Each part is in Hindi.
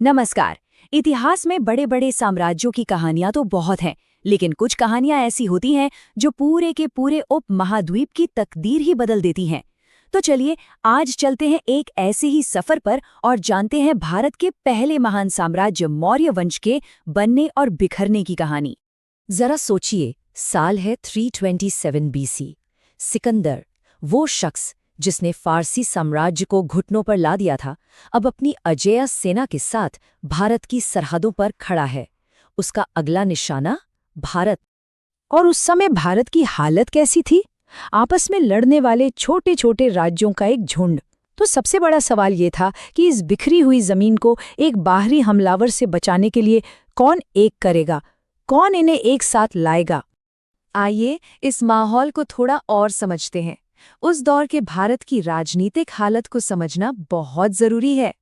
नमस्कार। इतिहास में बड़े बड़े साम्राज्यों की कहानियां तो बहुत हैं, लेकिन कुछ कहानियां ऐसी होती हैं जो पूरे के पूरे उपमहाद्वीप की तकदीर ही बदल देती हैं। तो चलिए आज चलते हैं एक ऐसे ही सफर पर और जानते हैं भारत के पहले महान साम्राज्य मौर्य वंश के बनने और बिखरने की कहानी। जरा सोचिए, साल है 327 बीसी। सिकंदर, वो शख्स जिसने फारसी साम्राज्य को घुटनों पर ला दिया था, अब अपनी अजेय सेना के साथ भारत की सरहदों पर खड़ा है। उसका अगला निशाना भारत। और उस समय भारत की हालत कैसी थी? आपस में लड़ने वाले छोटे छोटे राज्यों का एक झुंड। तो सबसे बड़ा सवाल ये था कि इस बिखरी हुई जमीन को एक बाहरी हमलावर से बचाने के लिए कौन एक करेगा, कौन इन्हें एक साथ लाएगा। आइए इस माहौल को थोड़ा और समझते हैं। उस दौर के भारत की राजनीतिक हालत को समझना बहुत जरूरी है।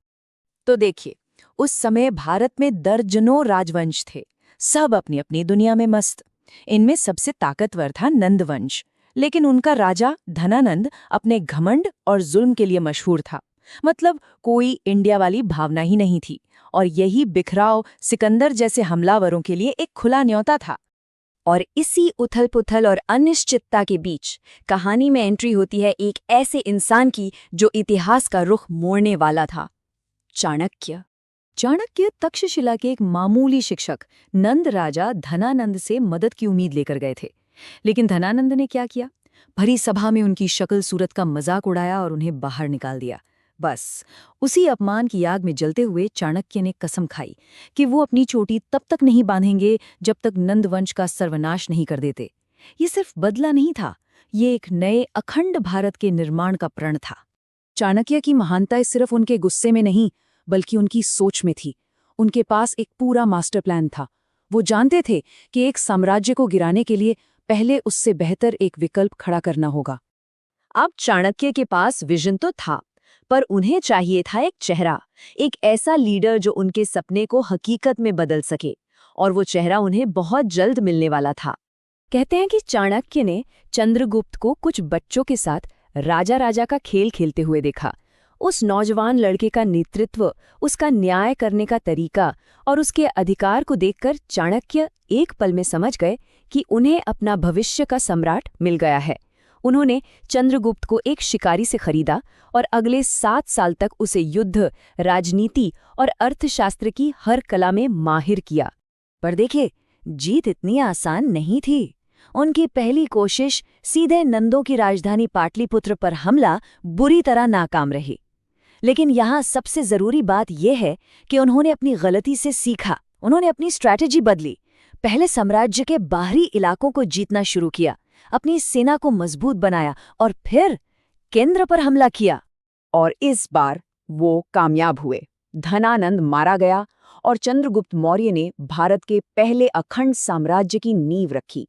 तो देखिए, उस समय भारत में दर्जनों राजवंश थे, सब अपनी अपनी दुनिया में मस्त। इनमें सबसे ताकतवर था नंद वंश, लेकिन उनका राजा धनानंद अपने घमंड और जुल्म के लिए मशहूर था। मतलब कोई इंडिया वाली भावना ही नहीं थी, और यही बिखराव सिकंदर जैसे हमलावरों के लिए एक खुला न्योता था। और इसी उथल-पुथल और अनिश्चितता के बीच कहानी में एंट्री होती है एक ऐसे इंसान की जो इतिहास का रुख मोड़ने वाला था, चाणक्य। चाणक्य तक्षशिला के एक मामूली शिक्षक नंद राजा धनानंद से मदद की उम्मीद लेकर गए थे। लेकिन धनानंद ने क्या किया? भरी सभा में उनकी शक्ल सूरत का मजाक उड़ाया और उन्हें बाहर निकाल दिया। बस उसी अपमान की आग में जलते हुए चाणक्य ने कसम खाई कि वो अपनी चोटी तब तक नहीं बांधेंगे जब तक नंद वंश का सर्वनाश नहीं कर देते। ये सिर्फ बदला नहीं था, ये एक नए अखंड भारत के निर्माण का प्रण था। चाणक्य की महानता सिर्फ उनके गुस्से में नहीं, बल्कि उनकी सोच में थी। उनके पास एक पूरा मास्टर प्लान था। वो जानते थे कि एक साम्राज्य को गिराने के लिए पहले उससे बेहतर एक विकल्प खड़ा करना होगा। अब चाणक्य के पास विजन तो था, पर उन्हें चाहिए था एक चेहरा, एक ऐसा लीडर जो उनके सपने को हकीकत में बदल सके। और वो चेहरा उन्हें बहुत जल्द मिलने वाला था। कहते हैं कि चाणक्य ने चंद्रगुप्त को कुछ बच्चों के साथ राजा राजा का खेल खेलते हुए देखा। उस नौजवान लड़के का नेतृत्व, उसका न्याय करने का तरीका और उसके अधिकार को देखकर चाणक्य एक पल में समझ गए कि उन्हें अपना भविष्य का सम्राट मिल गया है। उन्होंने चंद्रगुप्त को एक शिकारी से खरीदा और अगले 7 साल तक उसे युद्ध, राजनीति और अर्थशास्त्र की हर कला में माहिर किया। पर देखिए, जीत इतनी आसान नहीं थी। उनकी पहली कोशिश सीधे नंदों की राजधानी पाटलिपुत्र पर हमला बुरी तरह नाकाम रही। लेकिन यहाँ सबसे जरूरी बात यह है कि उन्होंने अपनी गलती से सीखा। उन्होंने अपनी स्ट्रैटेजी बदली। पहले साम्राज्य के बाहरी इलाकों को जीतना शुरू किया, अपनी सेना को मजबूत बनाया और फिर केंद्र पर हमला किया। और इस बार वो कामयाब हुए। धनानंद मारा गया और चंद्रगुप्त मौर्य ने भारत के पहले अखंड साम्राज्य की नींव रखी।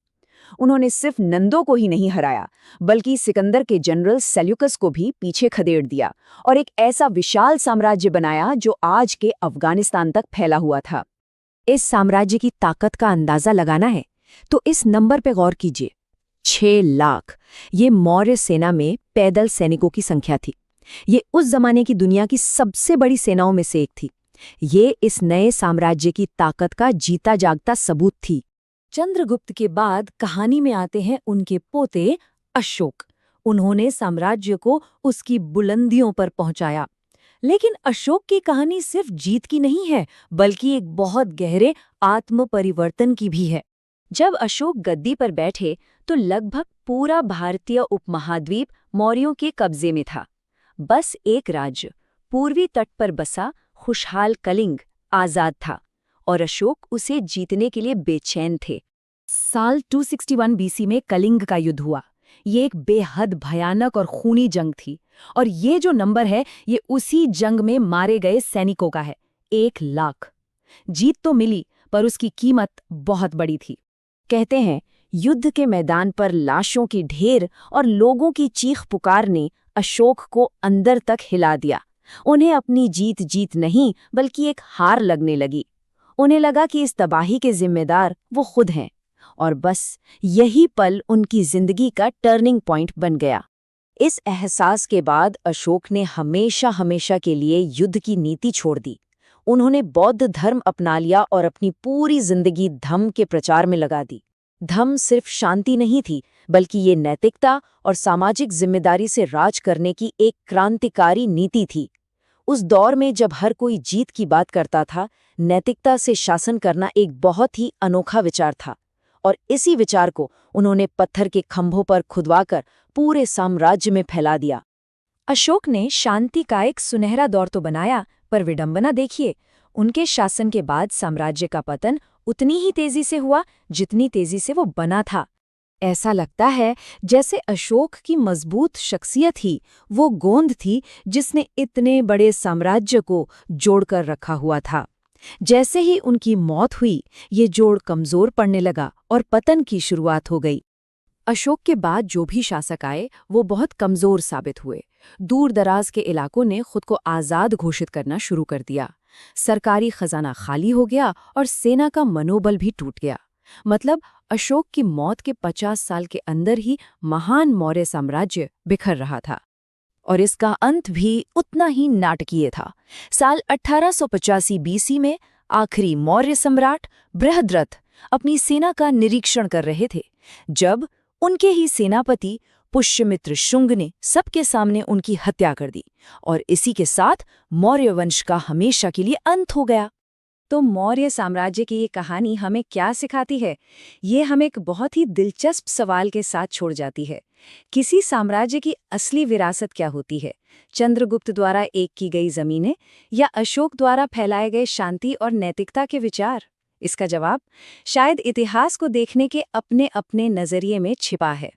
उन्होंने सिर्फ नंदों को ही नहीं हराया, बल्कि सिकंदर के जनरल सेल्यूकस को भी पीछे खदेड़ दिया और एक ऐसा विशाल साम्राज्य बनाया जो आज के अफगानिस्तान तक फैला हुआ था। इस साम्राज्य की ताकत का अंदाजा लगाना है तो इस नंबर पे गौर कीजिए, 6 लाख। ये मौर्य सेना में पैदल सैनिकों की संख्या थी। ये उस जमाने की दुनिया की सबसे बड़ी सेनाओं में से एक थी। ये इस नए साम्राज्य की ताकत का जीता जागता सबूत थी। चंद्रगुप्त के बाद कहानी में आते हैं उनके पोते अशोक। उन्होंने साम्राज्य को उसकी बुलंदियों पर पहुंचाया। लेकिन अशोक की कहानी सिर्फ जीत की नहीं है, बल्कि एक बहुत गहरे आत्म परिवर्तन की भी है। जब अशोक गद्दी पर बैठे तो लगभग पूरा भारतीय उपमहाद्वीप मौर्यों के कब्जे में था। बस एक राज्य, पूर्वी तट पर बसा खुशहाल कलिंग, आजाद था और अशोक उसे जीतने के लिए बेचैन थे। साल 261 बीसी में कलिंग का युद्ध हुआ। ये एक बेहद भयानक और खूनी जंग थी, और ये जो नंबर है ये उसी जंग में मारे गए सैनिकों का है, 1 लाख। जीत तो मिली, पर उसकी कीमत बहुत बड़ी थी। कहते हैं युद्ध के मैदान पर लाशों की ढेर और लोगों की चीख पुकार ने अशोक को अंदर तक हिला दिया। उन्हें अपनी जीत नहीं बल्कि एक हार लगने लगी। उन्हें लगा कि इस तबाही के जिम्मेदार वो खुद हैं, और बस यही पल उनकी जिंदगी का टर्निंग पॉइंट बन गया। इस एहसास के बाद अशोक ने हमेशा के लिए युद्ध की नीति छोड़ दी। उन्होंने बौद्ध धर्म अपना लिया और अपनी पूरी जिंदगी धम्म के प्रचार में लगा दी। धम्म सिर्फ शांति नहीं थी, बल्कि ये नैतिकता और सामाजिक जिम्मेदारी से राज करने की एक क्रांतिकारी नीति थी। उस दौर में जब हर कोई जीत की बात करता था, नैतिकता से शासन करना एक बहुत ही अनोखा विचार था, और इसी विचार को उन्होंने पत्थर के खंभों पर खुदवाकर पूरे साम्राज्य में फैला दिया। अशोक ने शांति का एक सुनहरा दौर तो बनाया, पर विडंबना देखिए, उनके शासन के बाद साम्राज्य का पतन उतनी ही तेजी से हुआ जितनी तेजी से वो बना था। ऐसा लगता है जैसे अशोक की मजबूत शख्सियत ही वो गोंद थी जिसने इतने बड़े साम्राज्य को जोड़कर रखा हुआ था। जैसे ही उनकी मौत हुई, ये जोड़ कमजोर पड़ने लगा और पतन की शुरुआत हो गई। अशोक के बाद जो भी शासक आए वो बहुत कमजोर साबित हुए। दूर दराज के इलाकों ने खुद को आज़ाद घोषित करना शुरू कर दिया। सरकारी खजाना खाली हो गया और सेना का मनोबल भी टूट गया। मतलब अशोक की मौत के 50 साल के अंदर ही महान मौर्य साम्राज्य बिखर रहा था। और इसका अंत भी उतना ही नाटकीय था। साल 1885 बीसी में आखिरी मौर्य सम्राट बृहद्रथ अपनी सेना का निरीक्षण कर रहे थे, जब उनके ही सेनापति पुष्यमित्र शुंग ने सबके सामने उनकी हत्या कर दी, और इसी के साथ मौर्य वंश का हमेशा के लिए अंत हो गया। तो मौर्य साम्राज्य की ये कहानी हमें क्या सिखाती है? ये हमें एक बहुत ही दिलचस्प सवाल के साथ छोड़ जाती है। किसी साम्राज्य की असली विरासत क्या होती है? चंद्रगुप्त द्वारा एक की गई जमीनें या अशोक द्वारा फैलाए गए शांति और नैतिकता के विचार? इसका जवाब शायद इतिहास को देखने के अपने अपने नजरिए में छिपा है।